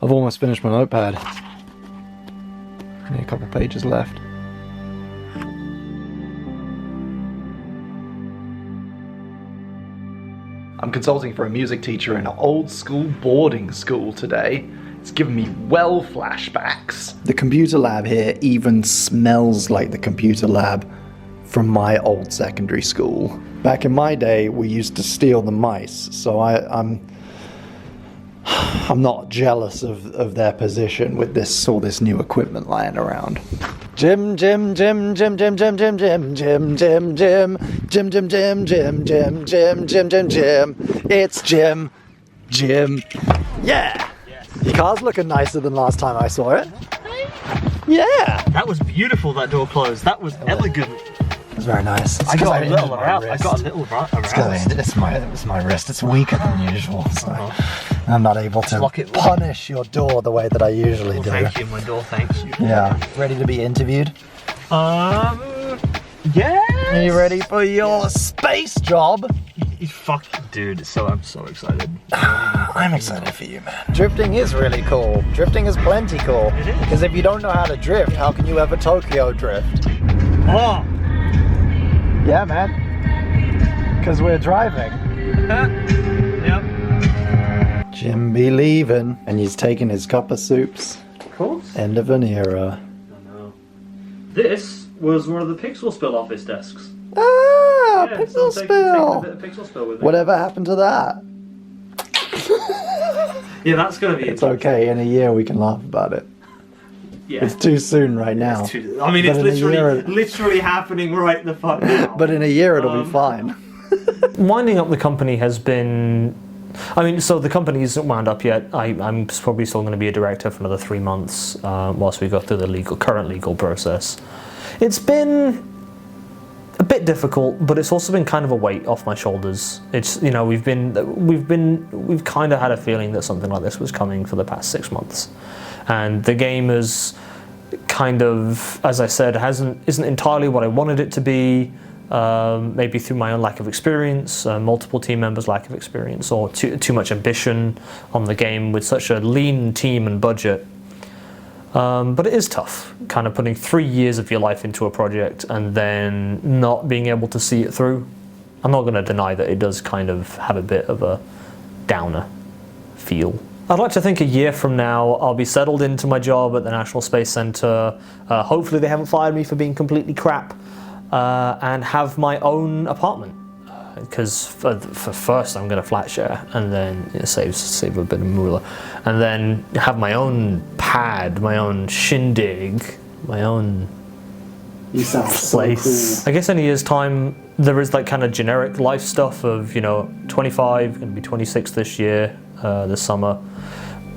I've almost finished my notepad. Only a couple pages left. I'm consulting for a music teacher in an old school boarding school today. It's given me well flashbacks. The computer lab here even smells like the computer lab from my old secondary school. Back in my day, we used to steal the mice, so I'm not jealous of their position with all this new equipment lying around. Jim, Jim, Jim, Jim, Jim, Jim, Jim, Jim, Jim, Jim, Jim, Jim, Jim, Jim, Jim, Jim, Jim, Jim, Jim, Jim. It's Jim, Jim. Yeah. Your car's looking nicer than last time I saw it. Yeah. That was beautiful. That door closed. That was elegant. It was very nice. I got a little around. It's my wrist. It's weaker than usual, so I'm not able to punish your door the way that I usually do. Thank you, my door. Thanks you. Yeah. Ready to be interviewed? Yeah. Are you ready for your space job? Fuck, dude. I'm so excited. I'm excited for you, man. Drifting is really cool. Drifting is plenty cool. It is. Because if you don't know how to drift, how can you ever Tokyo drift? Oh. Yeah, man. Because we're driving. Yep. Jim be leaving, and he's taking his cup of soups. Of course. End of an era. I know. This was one of the Pixel Spill office desks. Ah, Yeah, pixel so spill. take a bit of Pixel Spill with it. Whatever happened to that? Yeah, that's gonna be. It's okay. In a year, we can laugh about it. Yeah. It's too soon right now. It's literally happening right the fuck now. But in a year, it'll be fine. Winding up the company has been... I mean, so the company isn't wound up yet. I'm probably still going to be a director for another 3 months whilst we go through the current legal process. It's been a bit difficult, but it's also been kind of a weight off my shoulders. It's, you know, we've kind of had a feeling that something like this was coming for the past 6 months, and the game is kind of, as I said, isn't entirely what I wanted it to be. Maybe through my own lack of experience, multiple team members' lack of experience, or too much ambition on the game with such a lean team and budget. But it is tough, kind of putting 3 years of your life into a project and then not being able to see it through. I'm not going to deny that it does kind of have a bit of a downer feel. I'd like to think a year from now I'll be settled into my job at the National Space Centre. Hopefully they haven't fired me for being completely crap. And have my own apartment, because for first I'm going to flat share, and then save a bit of moolah, and then have my own pad, my own shindig, my own place. So cool. I guess in a year's time there is like kind of generic life stuff of, you know, 25, going to be 26 this year, this summer,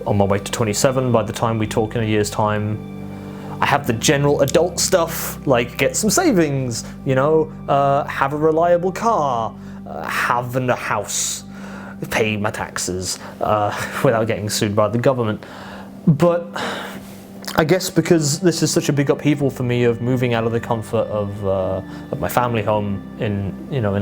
on my way to 27 by the time we talk in a year's time. I have the general adult stuff, like get some savings, you know, have a reliable car, have a house, pay my taxes without getting sued by the government. But I guess because this is such a big upheaval for me of moving out of the comfort of my family home in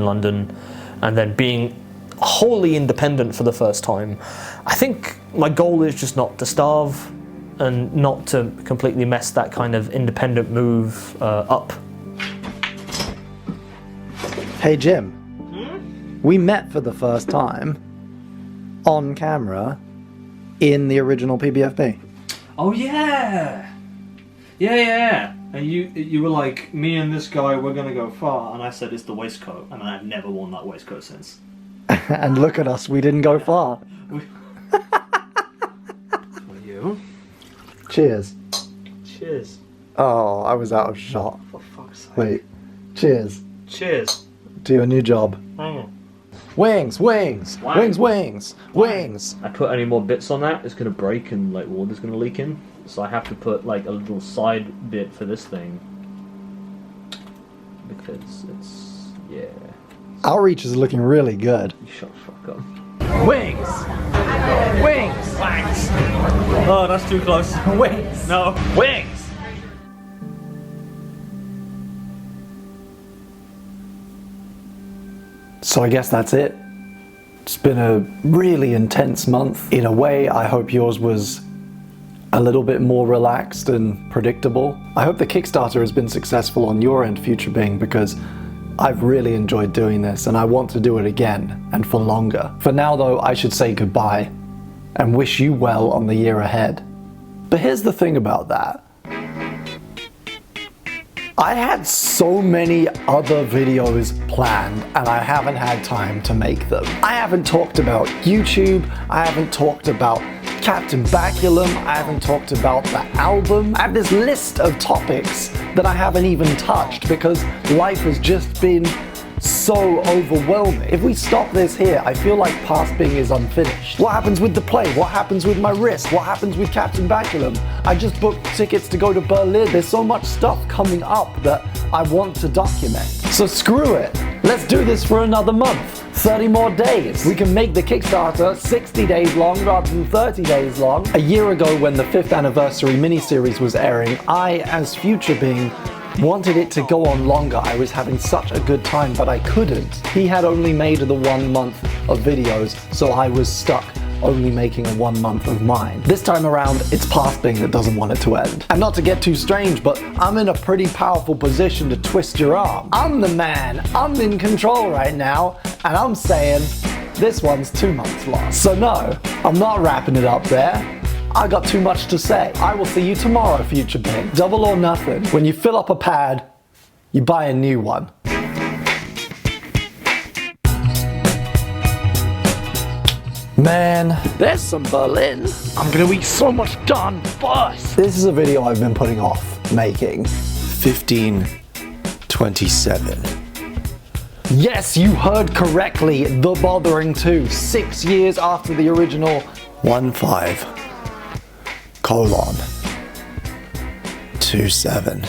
London, and then being wholly independent for the first time, I think my goal is just not to starve, and not to completely mess that kind of independent move up. Hey Jim, we met for the first time on camera in the original PBFB. Oh yeah! Yeah. And you were like, me and this guy, we're gonna go far, and I said it's the waistcoat, and I've never worn that waistcoat since. And look at us, we didn't go far. For you. Cheers. Cheers. Oh, I was out of shot. For fuck's sake. Wait. Cheers. Cheers. To your new job. Hang on. Wings, wings, Wang. wings, wings, wings. I put any more bits on that, it's gonna break and like water's gonna leak in. So I have to put like a little side bit for this thing. Because it's, yeah. Outreach is looking really good. You shut the fuck up. Wings! Wings! Wanks! Oh, that's too close. Wings! No. Wings! So I guess that's it. It's been a really intense month. In a way, I hope yours was a little bit more relaxed and predictable. I hope the Kickstarter has been successful on your end, Future Bing, because I've really enjoyed doing this and I want to do it again and for longer. For now though, I should say goodbye and wish you well on the year ahead. But here's the thing about that. I had so many other videos planned and I haven't had time to make them. I haven't talked about YouTube, I haven't talked about Captain Baculum, I haven't talked about the album. I have this list of topics that I haven't even touched because life has just been so overwhelming. If we stop this here, I feel like Past Bing is unfinished. What happens with the play? What happens with my wrist? What happens with Captain Baculum? I just booked tickets to go to Berlin. There's so much stuff coming up that I want to document. So screw it. Let's do this for another month. 30 more days. We can make the Kickstarter 60 days long rather than 30 days long. A year ago when the 5th anniversary miniseries was airing, I, as Future Bing, wanted it to go on longer. I was having such a good time, but I couldn't. He had only made the 1 month of videos, so I was stuck only making a 1 month of mine. This time around, it's Past Bing that doesn't want it to end. And not to get too strange, but I'm in a pretty powerful position to twist your arm. I'm the man, I'm in control right now, and I'm saying this one's 2 months long. So no, I'm not wrapping it up there. I got too much to say. I will see you tomorrow, Future Bing. Double or nothing. When you fill up a pad, you buy a new one. Man, there's some Berlin. I'm gonna eat so much Don Bus. This is a video I've been putting off making. 1527. Yes, you heard correctly. The Bothering 2. 6 years after the original. 15:27.